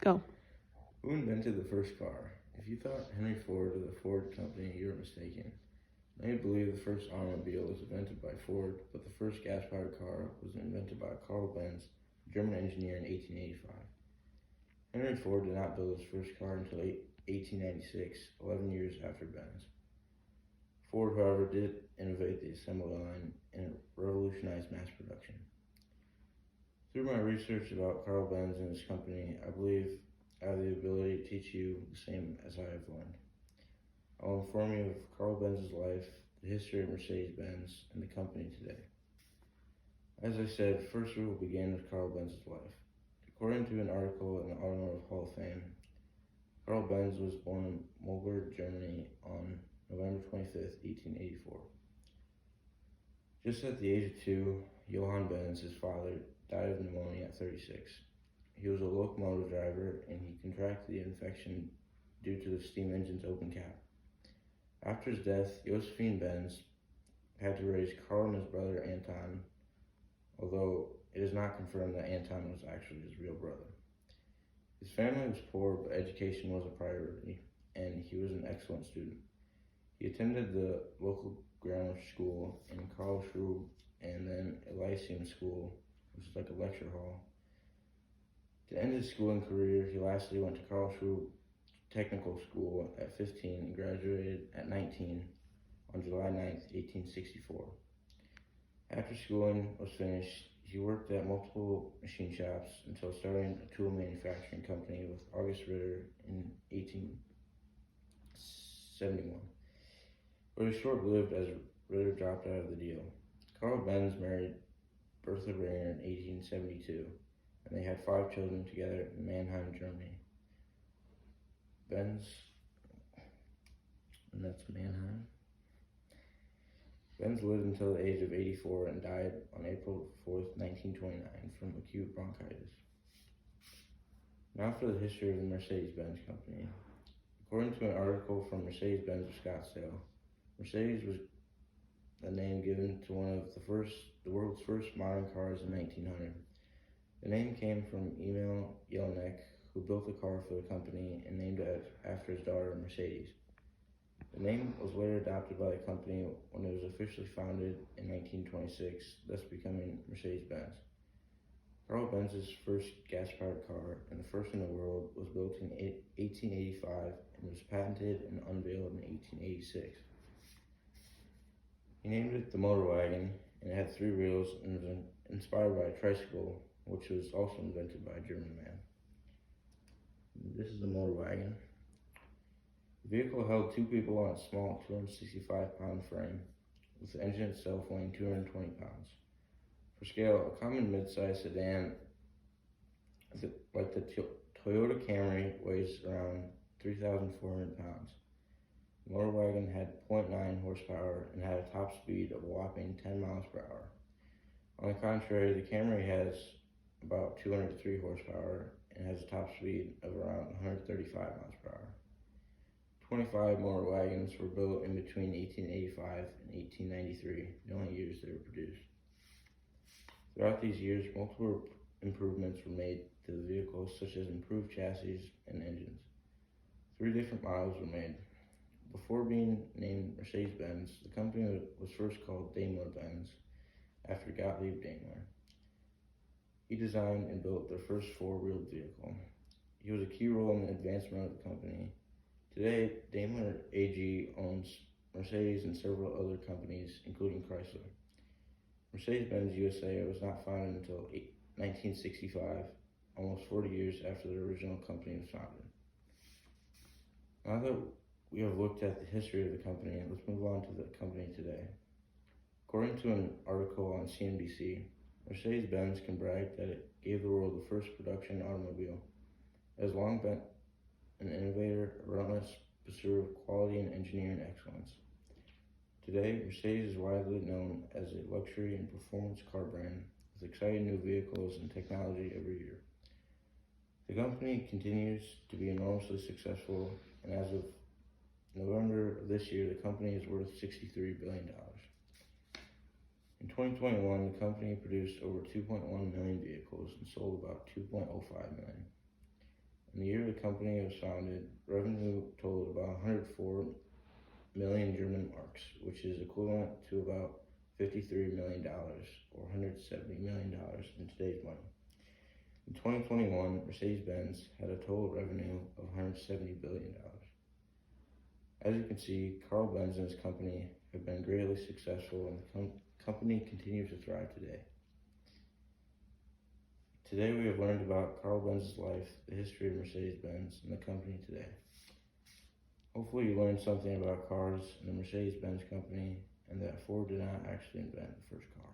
Go. Who invented the first car? If you thought Henry Ford or the Ford Company, you were mistaken. Many believe the first automobile was invented by Ford, but the first gas-powered car was invented by Carl Benz, a German engineer, in 1885. Henry Ford did not build his first car until 1896, 11 years after Benz. Ford, however, did innovate the assembly line and revolutionized mass production. Through my research about Carl Benz and his company, I believe I have the ability to teach you the same as I have learned. I'll inform you of Carl Benz's life, the history of Mercedes-Benz, and the company today. As I said, first we will begin with Carl Benz's life. According to an article in the Automotive Hall of Fame, Carl Benz was born in Mollberg, Germany on November 25th, 1884. Just at the age of 2, Johann Benz, his father, died of pneumonia at 36. He was a locomotive driver and he contracted the infection due to the steam engine's open cap. After his death, Josephine Benz had to raise Carl and his brother Anton, although it is not confirmed that Anton was actually his real brother. His family was poor, but education was a priority, and he was an excellent student. He attended the local grammar school in Karlsruhe and then a Lyceum school, which is like a lecture hall. To end his schooling career, he lastly went to Karlsruhe Technical School at 15 and graduated at 19 on July 9th, 1864. After schooling was finished, he worked at multiple machine shops until starting a tool manufacturing company with August Ritter in 1871. But it was short-lived as Ritter dropped out of the deal. Carl Benz married Bertha Ringer in 1872, and they had 5 children together in Mannheim, Germany. Benz, and that's Mannheim. Benz lived until the age of 84 and died on April 4th, 1929 from acute bronchitis. Now for the history of the Mercedes-Benz Company. According to an article from Mercedes-Benz of Scottsdale, Mercedes was the name given to one of the world's first modern cars in 1900. The name came from Emil Jelinek, who built a car for the company and named it after his daughter Mercedes. The name was later adopted by the company when it was officially founded in 1926, thus becoming Mercedes-Benz. Carl Benz's first gas-powered car, and the first in the world, was built in 1885 and was patented and unveiled in 1886. He named it the Motor Wagon, and it had 3 wheels and was inspired by a tricycle, which was also invented by a German man. This is the Motor Wagon. The vehicle held 2 people on a small 265-pound frame, with the engine itself weighing 220 pounds. For scale, a common mid-size sedan like the Toyota Camry weighs around 3,400 pounds. The Motor Wagon had 0.9 horsepower and had a top speed of a whopping 10 miles per hour. On the contrary, the Camry has about 203 horsepower and has a top speed of around 135 miles per hour. 25 motor wagons were built in between 1885 and 1893, the only years they were produced. Throughout these years, multiple improvements were made to the vehicles, such as improved chassis and engines. 3 different models were made. Before being named Mercedes-Benz, the company was first called Daimler-Benz, after Gottlieb Daimler. He designed and built their first 4-wheeled vehicle. He was a key role in the advancement of the company. Today, Daimler AG owns Mercedes and several other companies, including Chrysler. Mercedes-Benz USA was not founded until 1965, almost 40 years after the original company was founded. Now that we have looked at the history of the company, let's move on to the company today. According to an article on CNBC, Mercedes-Benz can brag that it gave the world the first production automobile. It has long been an innovator, a relentless pursuer of quality and engineering excellence. Today, Mercedes is widely known as a luxury and performance car brand with exciting new vehicles and technology every year. The company continues to be enormously successful, and as of November of this year, the company is worth $63 billion. In 2021, the company produced over 2.1 million vehicles and sold about 2.05 million. In the year the company was founded, revenue totaled about 104 million German marks, which is equivalent to about $53 million or $170 million in today's money. In 2021, Mercedes-Benz had a total revenue of $170 billion. As you can see, Carl Benz and his company have been greatly successful, and the company continues to thrive today. Today we have learned about Carl Benz's life, the history of Mercedes-Benz, and the company today. Hopefully you learned something about cars and the Mercedes-Benz company, and that Ford did not actually invent the first car.